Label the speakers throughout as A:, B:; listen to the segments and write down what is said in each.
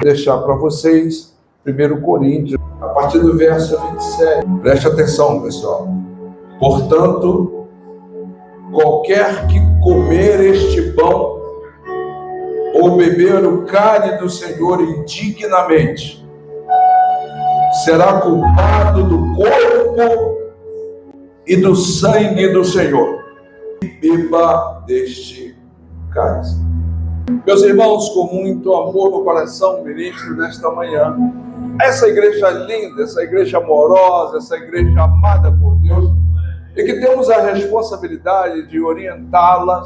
A: Deixar para vocês 1 Coríntios, a partir do verso 27. Preste atenção, pessoal. Portanto, qualquer que comer este pão ou beber o cálice do Senhor indignamente, será culpado do corpo e do sangue do Senhor. E beba deste cálice. Meus irmãos, com muito amor no coração, ministro nesta manhã, essa igreja linda, essa igreja amorosa, essa igreja amada por Deus, e que temos a responsabilidade de orientá-la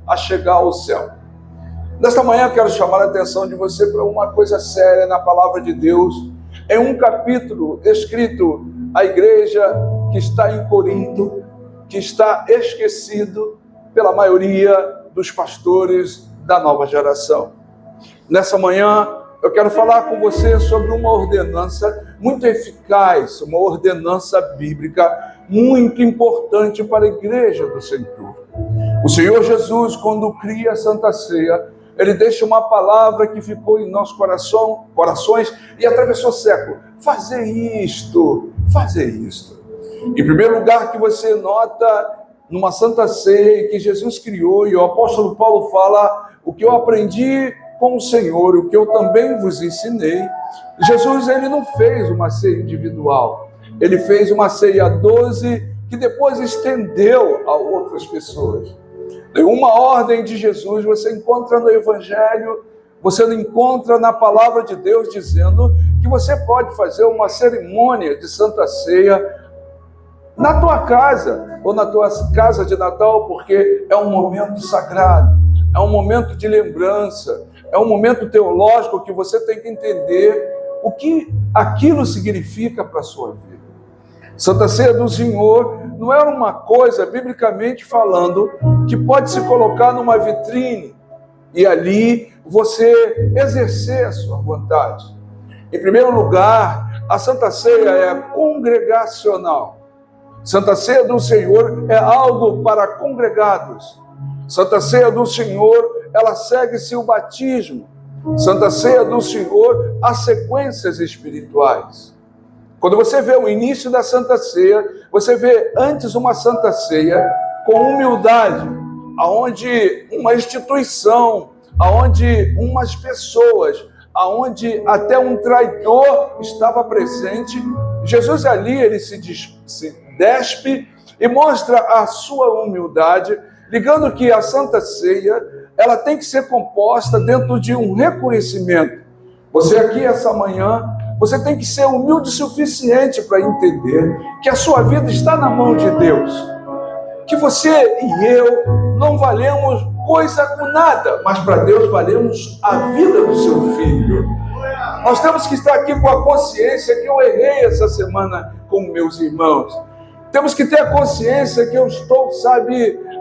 A: a chegar ao céu. Nesta manhã eu quero chamar a atenção de você para uma coisa séria na palavra de Deus, em um capítulo escrito à igreja que está em Corinto, que está esquecido pela maioria dos pastores da nova geração. Nessa manhã eu quero falar com você sobre uma ordenança muito eficaz, uma ordenança bíblica muito importante para a igreja do Senhor. O Senhor Jesus, quando cria a Santa Ceia, Ele deixa uma palavra que ficou em nossos corações e atravessou séculos. Fazer isto. Em primeiro lugar, que você nota numa Santa Ceia que Jesus criou, e o apóstolo Paulo fala: o que eu aprendi com o Senhor, o que eu também vos ensinei. Jesus, ele não fez uma ceia individual, ele fez uma ceia a 12, que depois estendeu a outras pessoas. Uma ordem de Jesus você encontra no Evangelho, você não encontra na palavra de Deus dizendo que você pode fazer uma cerimônia de Santa Ceia na tua casa, ou na tua casa de Natal, porque é um momento sagrado, é um momento de lembrança, é um momento teológico que você tem que entender o que aquilo significa para a sua vida. Santa Ceia do Senhor não era uma coisa, biblicamente falando, que pode se colocar numa vitrine e ali você exercer a sua vontade. Em primeiro lugar, a Santa Ceia é congregacional. Santa Ceia do Senhor é algo para congregados. Santa Ceia do Senhor, ela segue-se o batismo. Santa Ceia do Senhor, há sequências espirituais. Quando você vê o início da Santa Ceia, você vê antes uma Santa Ceia com humildade, aonde uma instituição, aonde umas pessoas, aonde até um traidor estava presente. Jesus ali, ele se despe e mostra a sua humildade, ligando que a Santa Ceia, ela tem que ser composta dentro de um reconhecimento. Você aqui essa manhã, você tem que ser humilde o suficiente para entender que a sua vida está na mão de Deus. Que você e eu não valemos coisa com nada, mas para Deus valemos a vida do seu filho. Nós temos que estar aqui com a consciência que eu errei essa semana com meus irmãos. Temos que ter a consciência que eu estou,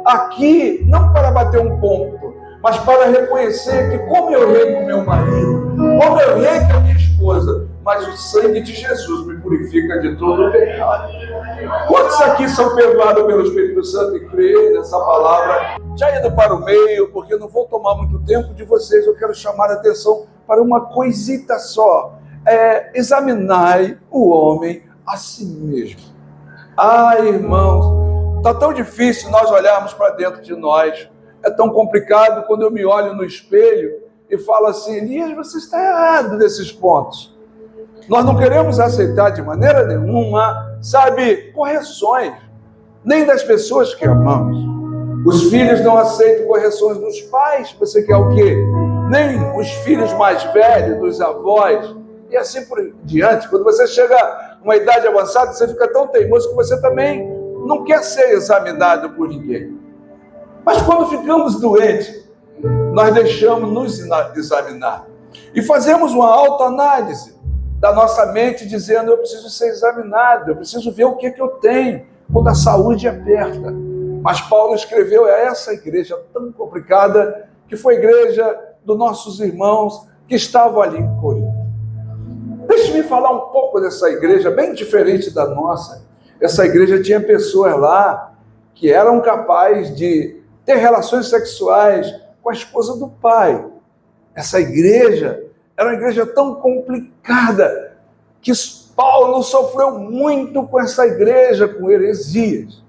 A: aqui não para bater um ponto, mas para reconhecer que como eu errei com meu marido, como eu errei com a minha esposa, mas o sangue de Jesus me purifica de todo o pecado. Quantos aqui são perdoados pelo Espírito Santo e creem nessa palavra? Já indo para o meio, porque eu não vou tomar muito tempo de vocês, eu quero chamar a atenção para uma coisita só. Examinai o homem a si mesmo. Irmãos, está tão difícil nós olharmos para dentro de nós. É tão complicado quando eu me olho no espelho e falo assim: Elias, você está errado nesses pontos. Nós não queremos aceitar de maneira nenhuma, correções, nem das pessoas que amamos. Os filhos não aceitam correções dos pais. Você quer o quê? Nem os filhos mais velhos, dos avós, e assim por diante. Quando você chega a uma idade avançada, você fica tão teimoso que você também não quer ser examinado por ninguém. Mas quando ficamos doentes, nós deixamos nos examinar. E fazemos uma autoanálise da nossa mente, dizendo: eu preciso ser examinado, eu preciso ver o que eu tenho, quando a saúde aperta. Mas Paulo escreveu a essa igreja tão complicada, que foi a igreja dos nossos irmãos que estavam ali em Corinto. Deixe-me falar um pouco dessa igreja, bem diferente da nossa. Essa igreja tinha pessoas lá que eram capazes de ter relações sexuais com a esposa do pai. Essa igreja era uma igreja tão complicada que Paulo sofreu muito com essa igreja, com heresias.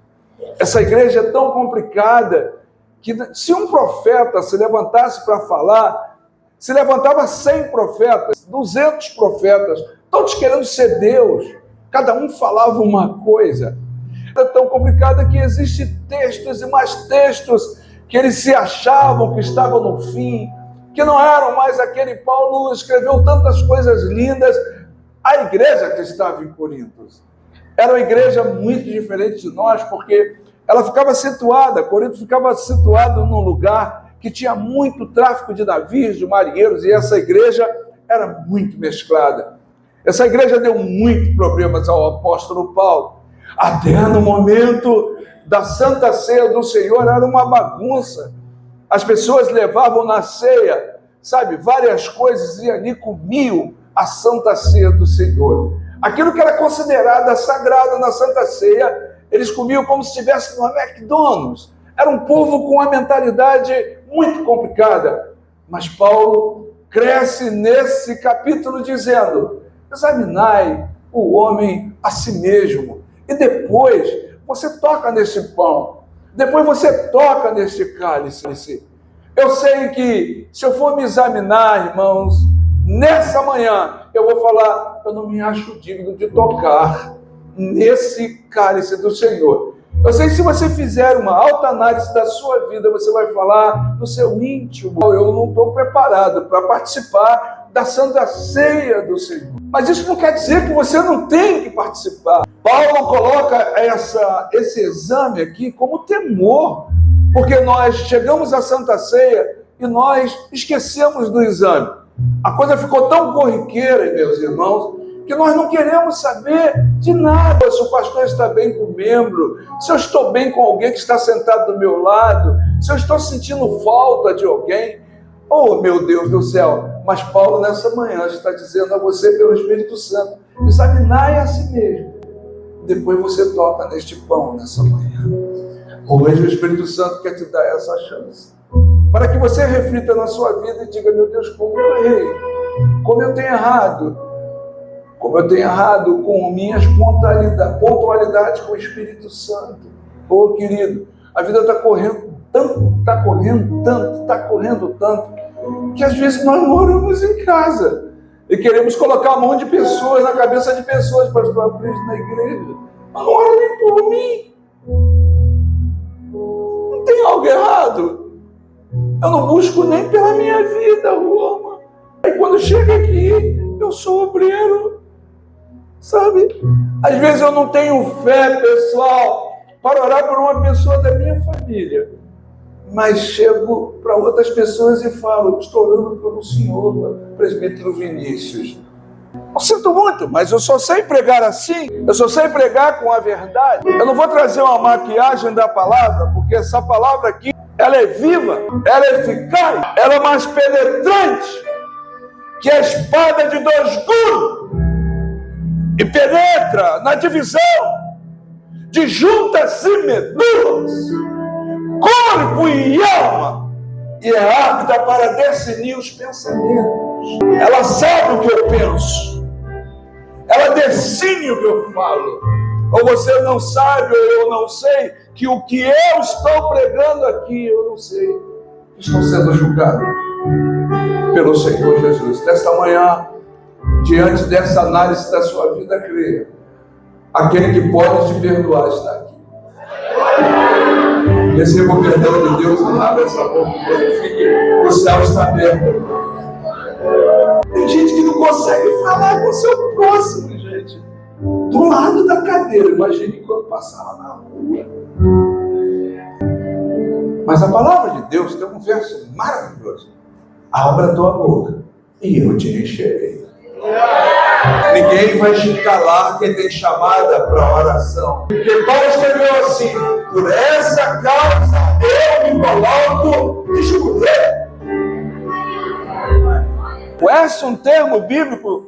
A: Essa igreja é tão complicada que se um profeta se levantasse para falar, se levantava 100 profetas, 200 profetas, todos querendo ser Deus, cada um falava uma coisa. É tão complicada que existem textos e mais textos que eles se achavam que estavam no fim, que não eram mais aquele. Paulo escreveu tantas coisas lindas. A igreja que estava em Corinto era uma igreja muito diferente de nós, porque ela ficava situada, Corinto ficava situado num lugar que tinha muito tráfico de navios, de marinheiros, e essa igreja era muito mesclada. Essa igreja deu muito problemas ao apóstolo Paulo. Até no momento da Santa Ceia do Senhor era uma bagunça. As pessoas levavam na ceia, sabe, várias coisas e ali comiam a Santa Ceia do Senhor. Aquilo que era considerado sagrado na Santa Ceia, eles comiam como se estivesse no McDonald's. Era um povo com uma mentalidade muito complicada. Mas Paulo cresce nesse capítulo dizendo: examinai o homem a si mesmo. E depois você toca nesse pão. Depois você toca nesse cálice. Eu sei que se eu for me examinar, irmãos, nessa manhã eu vou falar: eu não me acho digno de tocar nesse cálice do Senhor. Eu sei que se você fizer uma autoanálise da sua vida, você vai falar no seu íntimo: eu não estou preparado para participar da Santa Ceia do Senhor. Mas isso não quer dizer que você não tem que participar. Paulo coloca esse exame aqui como temor, porque nós chegamos à Santa Ceia e nós esquecemos do exame. A coisa ficou tão corriqueira, meus irmãos, que nós não queremos saber de nada. Se o pastor está bem com o membro, se eu estou bem com alguém que está sentado do meu lado, se eu estou sentindo falta de alguém. Oh, meu Deus do céu! Mas Paulo, nessa manhã, está dizendo a você, pelo Espírito Santo: examinai a si mesmo. Depois você toca neste pão nessa manhã. Hoje o Espírito Santo quer te dar essa chance, para que você reflita na sua vida e diga: meu Deus, como eu errei, como eu tenho errado com minhas pontualidades com o Espírito Santo. Oh, querido, a vida está correndo tanto, que às vezes nós moramos em casa e queremos colocar a mão de pessoas na cabeça de pessoas para estar preso na igreja. Mas não ora nem por mim. Não tem algo errado. Eu não busco nem pela minha vida, Roma. Aí quando chega aqui, eu sou obreiro, sabe? Às vezes eu não tenho fé, pessoal, para orar por uma pessoa da minha família. Mas chego para outras pessoas e falo: estou orando pelo senhor, presbítero Vinícius. Eu sinto muito, mas eu só sei pregar assim, eu só sei pregar com a verdade. Eu não vou trazer uma maquiagem da palavra, porque essa palavra aqui, ela é viva, ela é eficaz, ela é mais penetrante que a espada de 2 gumes e penetra na divisão de juntas e medulas, corpo e alma, e é apta para discernir os pensamentos. Ela sabe o que eu penso, ela discerne o que eu falo. Ou você não sabe, ou eu não sei, que o que eu estou pregando aqui, eu não sei. Estou sendo julgado pelo Senhor Jesus. Nesta manhã, diante dessa análise da sua vida, creia: aquele que pode te perdoar está aqui. Receba o perdão de Deus, não abra essa boca, glorifique, o céu está aberto. Tem gente que não consegue falar com o seu próximo, gente, do lado da cadeira. Imagine quando passar lá na rua. Mas a palavra de Deus tem um verso maravilhoso: abra a tua boca e eu te encherei. Ninguém vai te calar quem tem chamada para oração. Porque Paulo escreveu assim: por essa causa eu me coloco de joelho. Esse é um termo bíblico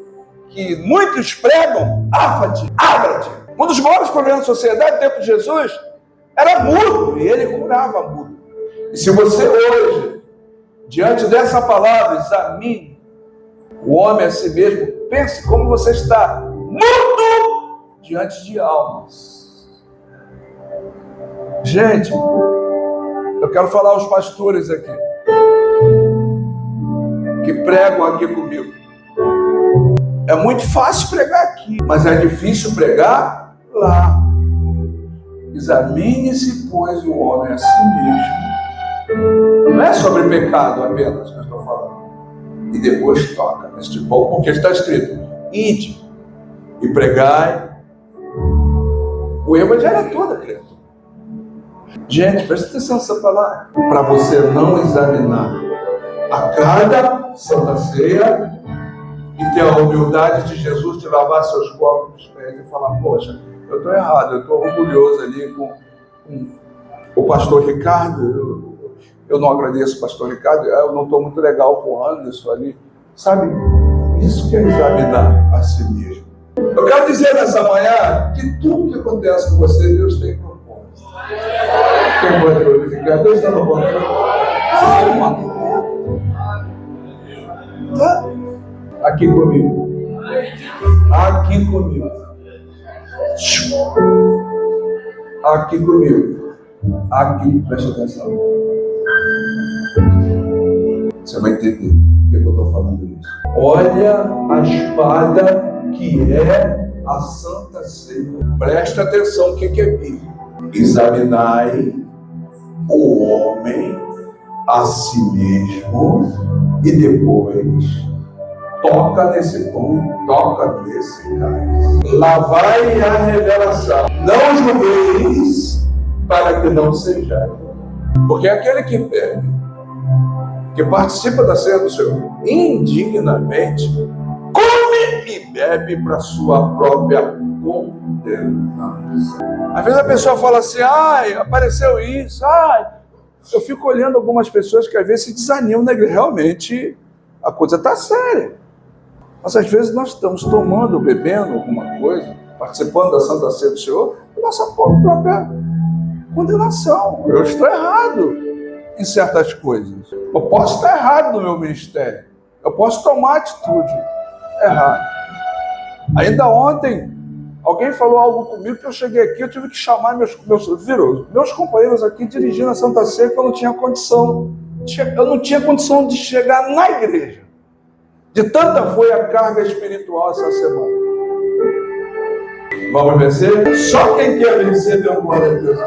A: que muitos pregam: áfate, ábrate. Um dos maiores problemas da sociedade no tempo de Jesus era mudo, e ele curava mudo. E se você hoje Diante dessa palavra, examine o homem a si mesmo. Pense como você está mudo diante de almas. Gente, eu quero falar aos pastores aqui, que pregam aqui comigo. É muito fácil pregar aqui, mas é difícil pregar lá. Examine-se, pois, o homem a si mesmo. Não é sobre pecado apenas que eu estou falando. E depois toca neste pão, porque está escrito: ide e pregai o evangelho todo, criatura. Gente, presta atenção nessa palavra. Para você não examinar a cada Santa Ceia e ter a humildade de Jesus de lavar seus corpos dos pés e falar: poxa, eu estou errado, eu estou orgulhoso ali com o pastor Ricardo, eu não agradeço o pastor Ricardo, eu não estou muito legal com o Anderson ali. Sabe, isso que é examinar a si mesmo. Eu quero dizer nessa manhã que tudo que acontece com você, Deus tem propósito. Quem pode glorificar? Deus está no controle. Tá? Aqui comigo. Aqui comigo. Aqui comigo. Aqui, preste atenção. Você vai entender por que eu estou falando isso. Olha a espada que é a Santa Ceia. Presta atenção o que é Bíblia. Examinai o homem a si mesmo e depois toca nesse pão, toca nesse cálice. Lavai a revelação. Não julgueis para que não sejais. Porque aquele que bebe, que participa da ceia do Senhor indignamente, come e bebe para sua própria condenação. Às vezes a pessoa fala assim: ai, apareceu isso, ai. Eu fico olhando algumas pessoas que às vezes se desanimam, né? Realmente a coisa está séria. Mas às vezes nós estamos tomando, bebendo alguma coisa, participando da Santa Ceia do Senhor, nossa própria condenação. Eu estou errado em certas coisas. Eu posso estar errado no meu ministério. Eu posso tomar atitude errada. Ainda ontem, alguém falou algo comigo que eu cheguei aqui, eu tive que chamar meus companheiros aqui dirigindo a Santa Ceia, que eu não tinha condição. Eu não tinha condição de chegar na igreja. De tanta foi a carga espiritual essa semana. Vamos vencer? Só quem quer vencer deu glória a Deus.